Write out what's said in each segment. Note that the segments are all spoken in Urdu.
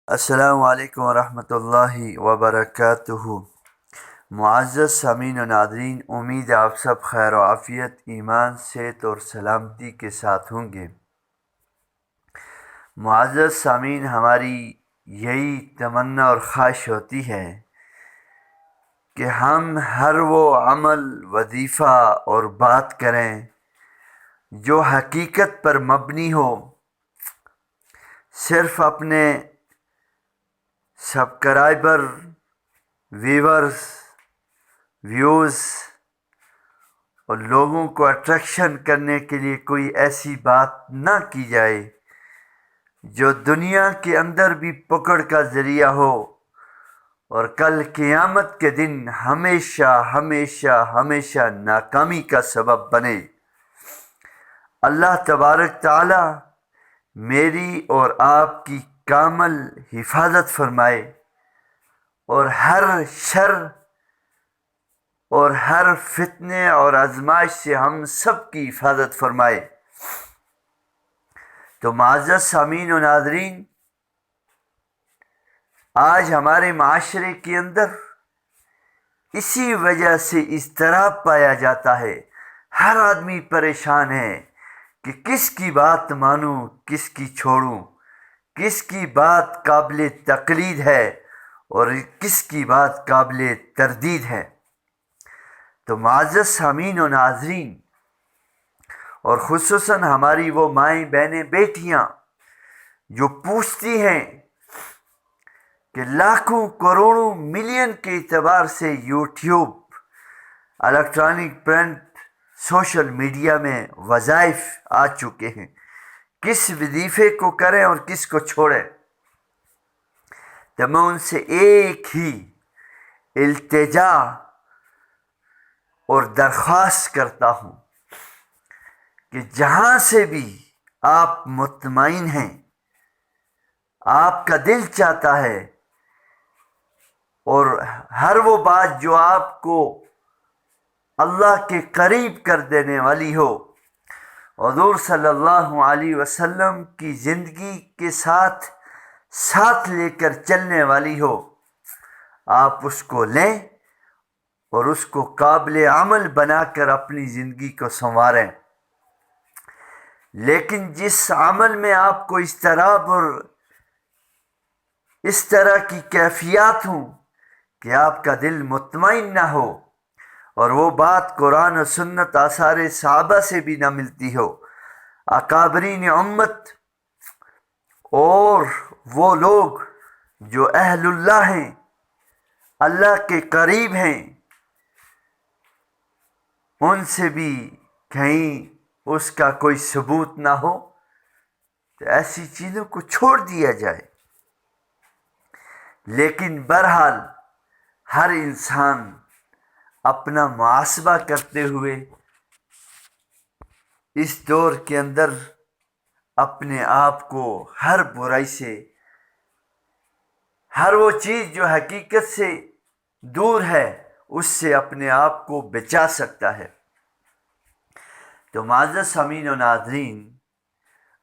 السلام علیکم ورحمۃ اللہ وبرکاتہ۔ معزز سامعین و ناظرین، امید ہے آپ سب خیر و عافیت، ایمان، صحت اور سلامتی کے ساتھ ہوں گے۔ معزز سامعین، ہماری یہی تمنا اور خواہش ہوتی ہے کہ ہم ہر وہ عمل، وظیفہ اور بات کریں جو حقیقت پر مبنی ہو، صرف اپنے سبسکرائبر، ویوز اور لوگوں کو اٹریکشن کرنے کے لیے کوئی ایسی بات نہ کی جائے جو دنیا کے اندر بھی پکڑ کا ذریعہ ہو اور کل قیامت کے دن ہمیشہ ہمیشہ ہمیشہ ناکامی کا سبب بنے۔ اللہ تبارک تعالی میری اور آپ کی کامل حفاظت فرمائے اور ہر شر اور ہر فتنے اور آزمائش سے ہم سب کی حفاظت فرمائے۔ تو معزز سامعین و ناظرین، آج ہمارے معاشرے کے اندر اسی وجہ سے اضطراب پایا جاتا ہے۔ ہر آدمی پریشان ہے کہ کس کی بات مانوں، کس کی چھوڑوں، کس کی بات قابل تقلید ہے اور کس کی بات قابل تردید ہے۔ تو معزز سامعین و ناظرین، اور خصوصاً ہماری وہ مائیں، بہنیں، بیٹیاں جو پوچھتی ہیں کہ لاکھوں، کروڑوں، ملین کے اعتبار سے YouTube, electronic, print, social media میں وظائف آ چکے ہیں، کس وظیفے کو کریں اور کس کو چھوڑیں۔ تو میں ان سے ایک ہی التجا اور درخواست کرتا ہوں کہ جہاں سے بھی آپ مطمئن ہیں، آپ کا دل چاہتا ہے، اور ہر وہ بات جو آپ کو اللہ کے قریب کر دینے والی ہو، حضور صلی اللہ علیہ وسلم کی زندگی کے ساتھ لے کر چلنے والی ہو، آپ اس کو لیں اور اس کو قابل عمل بنا کر اپنی زندگی کو سنواریں۔ لیکن جس عمل میں آپ کو اضطراب اور اس طرح کی کیفیات ہوں کہ آپ کا دل مطمئن نہ ہو، اور وہ بات قرآن و سنت آثار صحابہ سے بھی نہ ملتی ہو، اکابرین امت اور وہ لوگ جو اہل اللہ ہیں، اللہ کے قریب ہیں، ان سے بھی کہیں اس کا کوئی ثبوت نہ ہو، تو ایسی چیزوں کو چھوڑ دیا جائے۔ لیکن بہرحال ہر انسان اپنا محاسبہ کرتے ہوئے اس دور کے اندر اپنے آپ کو ہر برائی سے، ہر وہ چیز جو حقیقت سے دور ہے، اس سے اپنے آپ کو بچا سکتا ہے۔ تو معزز سامعین و ناظرین،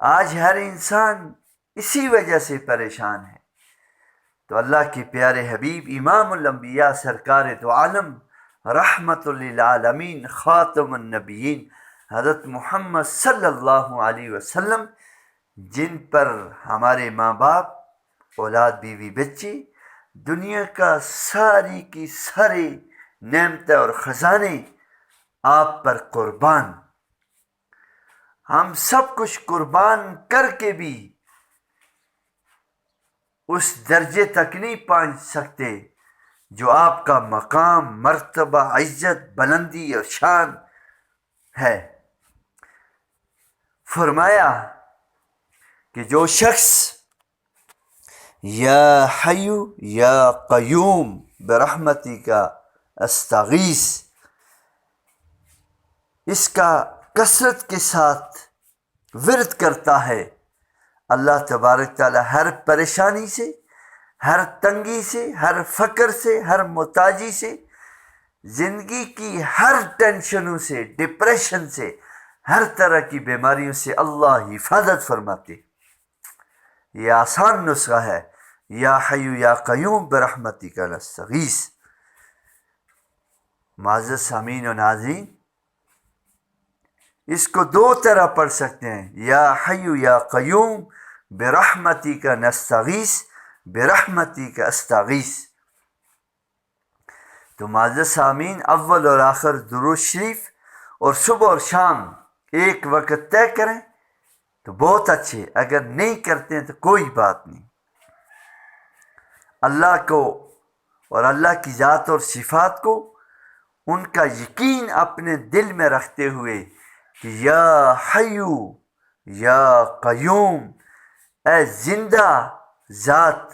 آج ہر انسان اسی وجہ سے پریشان ہے۔ تو اللہ کے پیارے حبیب امام الانبیاء، سرکار دو عالم، رحمت للعالمین، خاتم النبیین، حضرت محمد صلی اللہ علیہ وسلم، جن پر ہمارے ماں باپ، اولاد، بیوی، بچے، دنیا کا ساری کی ساری نعمتیں اور خزانے آپ پر قربان، ہم سب کچھ قربان کر کے بھی اس درجے تک نہیں پہنچ سکتے جو آپ کا مقام، مرتبہ، عزت، بلندی اور شان ہے۔ فرمایا کہ جو شخص یا حی یا قیوم برحمتی کا استغیث، اس کا کثرت کے ساتھ ورد کرتا ہے، اللہ تبارک تعالی ہر پریشانی سے، ہر تنگی سے، ہر فقر سے، ہر محتاجی سے، زندگی کی ہر ٹینشنوں سے، ڈپریشن سے، ہر طرح کی بیماریوں سے اللہ حفاظت فرماتے۔ یہ آسان نسخہ ہے، یا حی یا قیوم برحمتک نستغیث۔ معزز سامعین و ناظرین، اس کو دو طرح پڑھ سکتے ہیں، یا حی یا قیوم برحمتک نستغیث، برحمتک استغیث۔ تو معزز سامعین، اول اور آخر درود شریف اور صبح اور شام ایک وقت طے کریں تو بہت اچھے، اگر نہیں کرتے ہیں تو کوئی بات نہیں۔ اللہ کو اور اللہ کی ذات اور صفات کو ان کا یقین اپنے دل میں رکھتے ہوئے کہ یا حیو یا قیوم، اے زندہ ذات،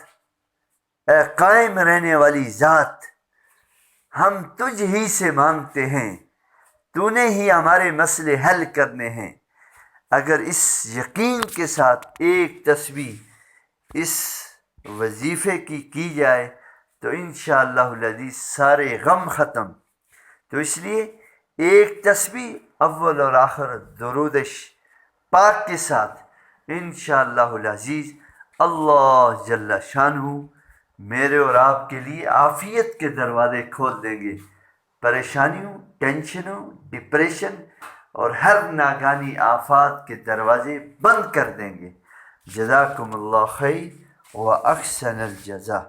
اے قائم رہنے والی ذات، ہم تجھ ہی سے مانگتے ہیں، تو نے ہی ہمارے مسئلے حل کرنے ہیں۔ اگر اس یقین کے ساتھ ایک تسبیح اس وظیفے کی جائے تو انشاءاللہ العزیز سارے غم ختم۔ تو اس لیے ایک تسبیح اول اور آخر درود پاک کے ساتھ انشاءاللہ العزیز اللہ جل شانہ میرے اور آپ کے لیے عافیت کے دروازے کھول دیں گے، پریشانیوں، ٹینشنوں، ڈپریشن اور ہر ناگانی آفات کے دروازے بند کر دیں گے۔ جزاکم اللہ خیر و احسن الجزا۔